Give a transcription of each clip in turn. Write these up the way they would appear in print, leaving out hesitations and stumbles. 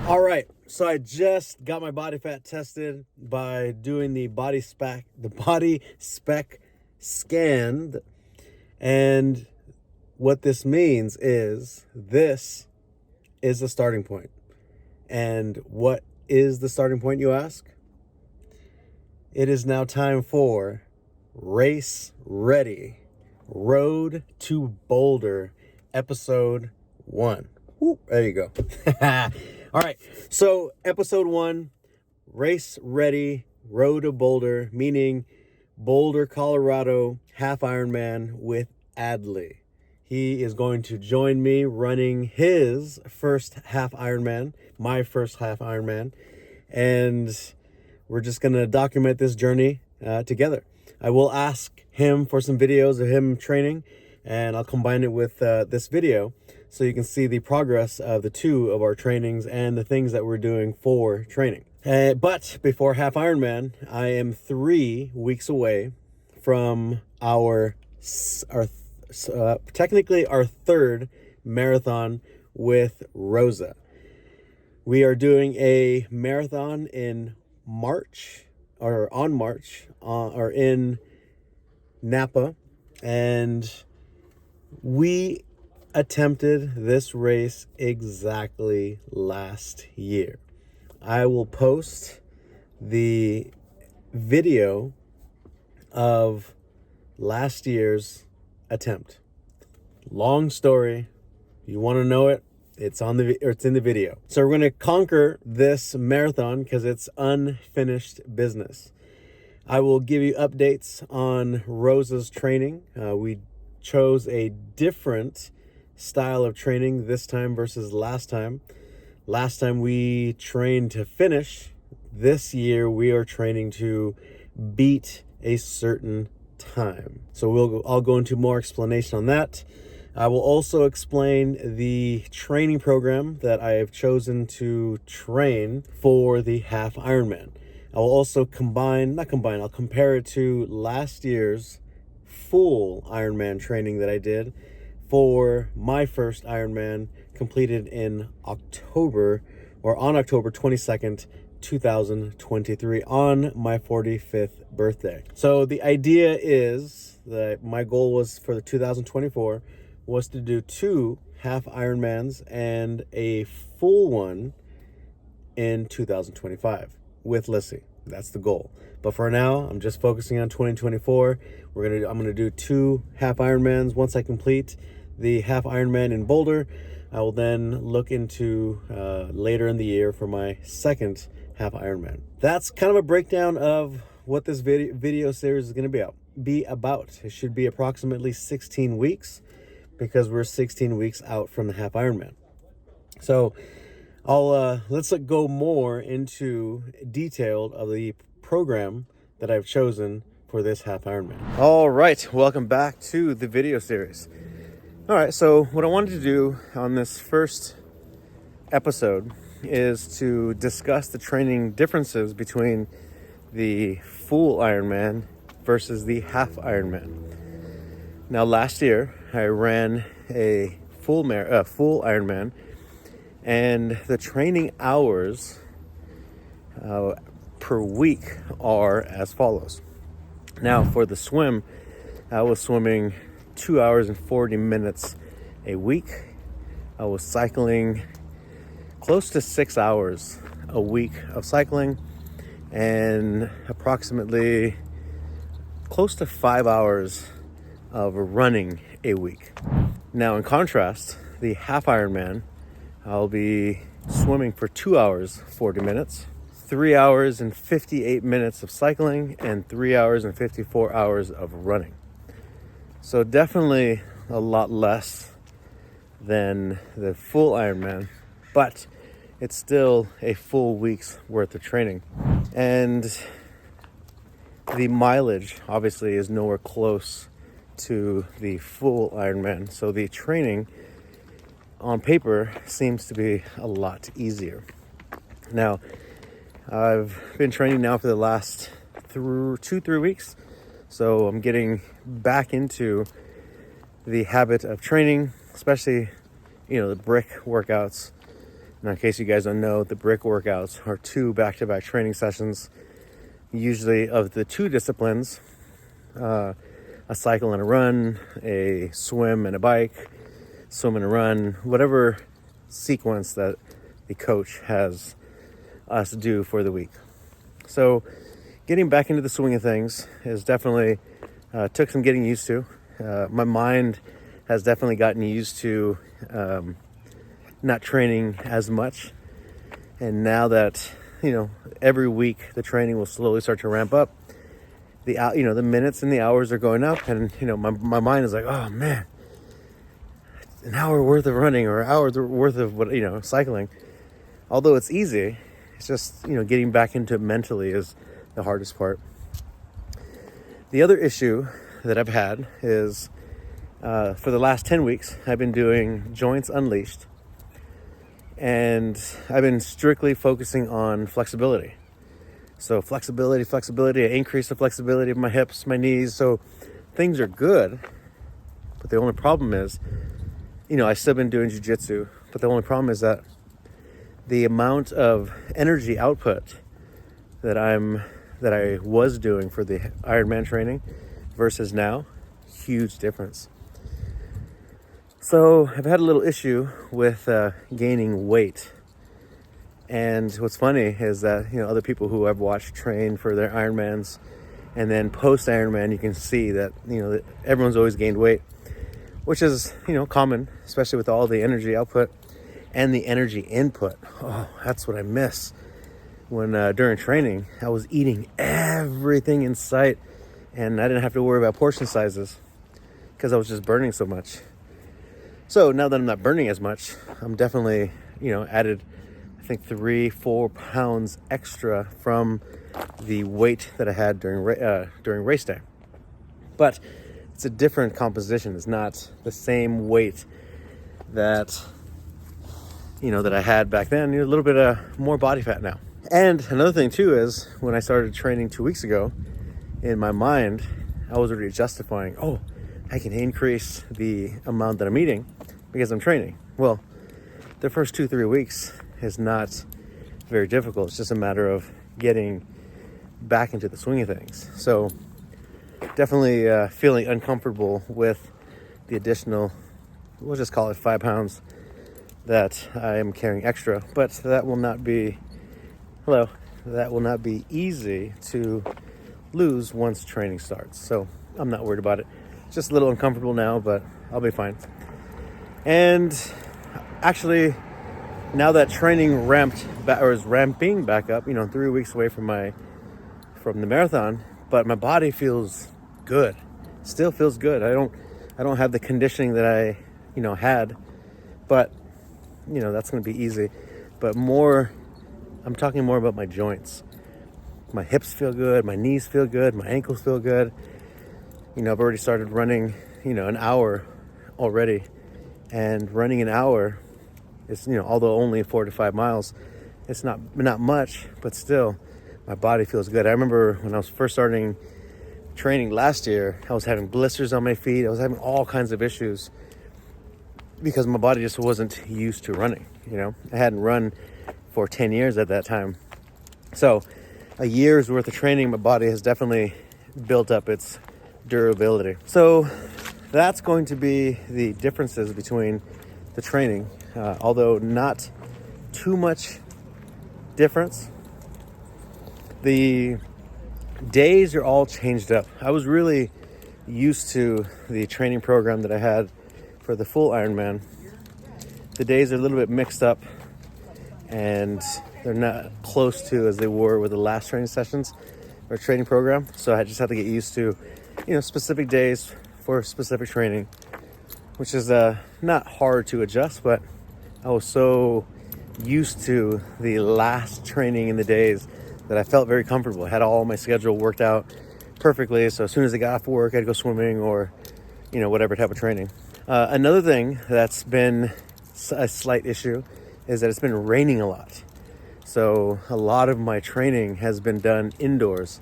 All right, so I just got my body fat tested by doing the body spec scan, and what this means is this is the starting point. And what is the starting point, you ask? It is now time for Race Ready, Road to Boulder, episode 1. Woo, there you go. All right, so episode 1, Race Ready, Road to Boulder, meaning Boulder, Colorado, half Ironman with Adley. He is going to join me running his first half Ironman, my first half Ironman, and we're just going to document this journey together. I will ask him for some videos of him training, and I'll combine it with this video so you can see the progress of the two of our trainings and the things that we're doing for training. But before half Ironman, I am 3 weeks away from technically our third marathon with Rosa. We are doing a marathon in March, or in Napa, and we attempted this race exactly last year. I will post the video of last year's attempt. Long story. You want to know it? It's in the video. So we're going to conquer this marathon because it's unfinished business. I will give you updates on Rosa's training. We chose a different style of training this time versus last time. Last time we trained to finish. This year we are training to beat a certain time. So I'll go into more explanation on that. I will also explain the training program that I have chosen to train for the half Ironman. I will also I'll compare it to last year's full Ironman training that I did for my first Ironman, completed in October 22nd, 2023, on my 45th birthday. So the idea is that my goal was for the 2024 was to do 2 half Ironmans and a full one in 2025 with Lissy. That's the goal. But for now, I'm just focusing on 2024. I'm gonna do 2 half Ironmans. Once I complete the half Ironman in Boulder, I will then look into later in the year for my second half Ironman. That's kind of a breakdown of what this video series is going to be about. It should be approximately 16 weeks because we're 16 weeks out from the half Ironman. So let's go more into detail of the program that I've chosen for this half Ironman. All right, welcome back to the video series. All right, so what I wanted to do on this first episode is to discuss the training differences between the full Ironman versus the half Ironman. Now, last year I ran a full Ironman, and the training hours per week are as follows. Now, for the swim, I was swimming 2 hours and 40 minutes a week. I was cycling close to 6 hours a week of cycling, and approximately close to 5 hours of running a week. Now, in contrast, the half Ironman, I'll be swimming for 2 hours 40 minutes, 3 hours and 58 minutes of cycling, and 3 hours and 54 hours of running. So definitely a lot less than the full Ironman, but it's still a full week's worth of training. And the mileage obviously is nowhere close to the full Ironman. So the training on paper seems to be a lot easier. Now, I've been training now for the last 2-3 weeks. So I'm getting back into the habit of training, especially, the brick workouts Now, in case you guys don't know, the brick workouts are 2 back-to-back training sessions, usually of the 2 disciplines, a cycle and a run, a swim and a bike, swim and a run, whatever sequence that the coach has us do for the week. So getting back into the swing of things is definitely took some getting used to. My mind has definitely gotten used to not training as much, and now that every week the training will slowly start to ramp up, the minutes and the hours are going up, and my mind is like, oh man, an hour worth of running or hours worth of cycling. Although it's easy, it's just getting back into it mentally is the hardest part. The other issue that I've had is for the last 10 weeks I've been doing Joints Unleashed, and I've been strictly focusing on flexibility. So flexibility, I increase the flexibility of my hips, my knees, so things are good. But the only problem is, I've still been doing jiu-jitsu, but the only problem is that the amount of energy output that I was doing for the Ironman training versus now, huge difference. So I've had a little issue with gaining weight. And what's funny is that, other people who I've watched train for their Ironmans, and then post Ironman, you can see that, that everyone's always gained weight, which is, common, especially with all the energy output and the energy input. Oh, that's what I miss. When during training, I was eating everything in sight, and I didn't have to worry about portion sizes because I was just burning so much. So now that I'm not burning as much, I'm definitely, added, I think 3-4 pounds extra from the weight that I had during race day. But it's a different composition. It's not the same weight that, that I had back then. A little bit more body fat now. And another thing too is when I started training 2 weeks ago, in my mind, I was already justifying, I can increase the amount that I'm eating because I'm training. Well, the first 2-3 weeks is not very difficult. It's just a matter of getting back into the swing of things. So definitely feeling uncomfortable with the additional, we'll just call it 5 pounds that I am carrying extra, but that will not be easy to lose once training starts. So I'm not worried about it. Just a little uncomfortable now, but I'll be fine. And actually, now that training is ramping back up, 3 weeks away from the marathon, but my body feels good. Still feels good. I don't have the conditioning that I, had, but that's going to be easy. But I'm talking more about my joints. My hips feel good, my knees feel good, my ankles feel good. I've already started running, an hour already. And running an hour is, although only 4 to 5 miles, it's not much, but still, my body feels good. I remember when I was first starting training last year, I was having blisters on my feet. I was having all kinds of issues because my body just wasn't used to running. I hadn't run for 10 years at that time. So a year's worth of training, my body has definitely built up its durability. So that's going to be the differences between the training, although not too much difference. The days are all changed up. I was really used to the training program that I had for the full Ironman. The days are a little bit mixed up, and they're not close to as they were with the last training sessions or training program. So I just have to get used to, specific days for specific training, which is not hard to adjust, but I was so used to the last training in the days that I felt very comfortable. I had all my schedule worked out perfectly. So as soon as I got off work, I'd go swimming or, whatever type of training. Another thing that's been a slight issue is that it's been raining a lot. So a lot of my training has been done indoors.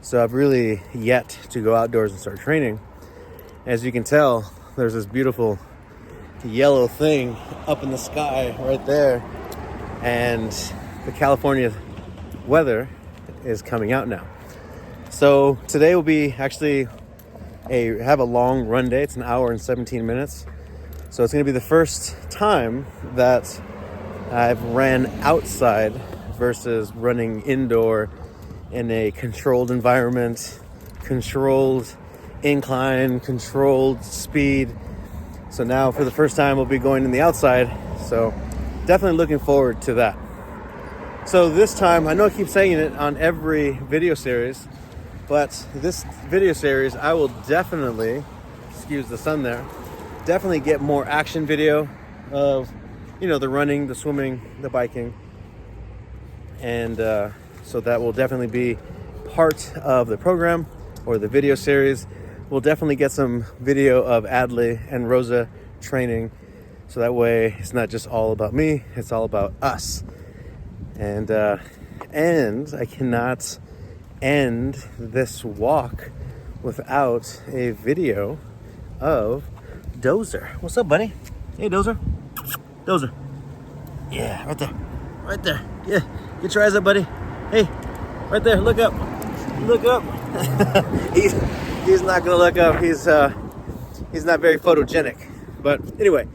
So I've really yet to go outdoors and start training. As you can tell, there's this beautiful yellow thing up in the sky right there. and the California weather is coming out now. So today will be actually have a long run day. It's an hour and 17 minutes. So it's going to be the first time that I've ran outside versus running indoor in a controlled environment, controlled incline, controlled speed. So now for the first time we'll be going in the outside. So definitely looking forward to that. So this time, I know I keep saying it on every video series, but this video series I will definitely, excuse the sun there, definitely get more action video of, the running, the swimming, the biking. And so that will definitely be part of the program or the video series. We'll definitely get some video of Adley and Rosa training. So that way it's not just all about me, it's all about us. And I cannot end this walk without a video of Dozer. What's up, buddy? Hey, Dozer. Dozer. Yeah, right there. Right there. Yeah. Get your eyes up, buddy. Hey, right there. Look up. Look up. He's not gonna look up. He's not very photogenic. But anyway,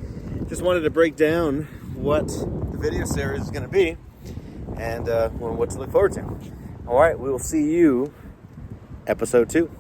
just wanted to break down what the video series is gonna be and what to look forward to. All right, we will see you episode 2.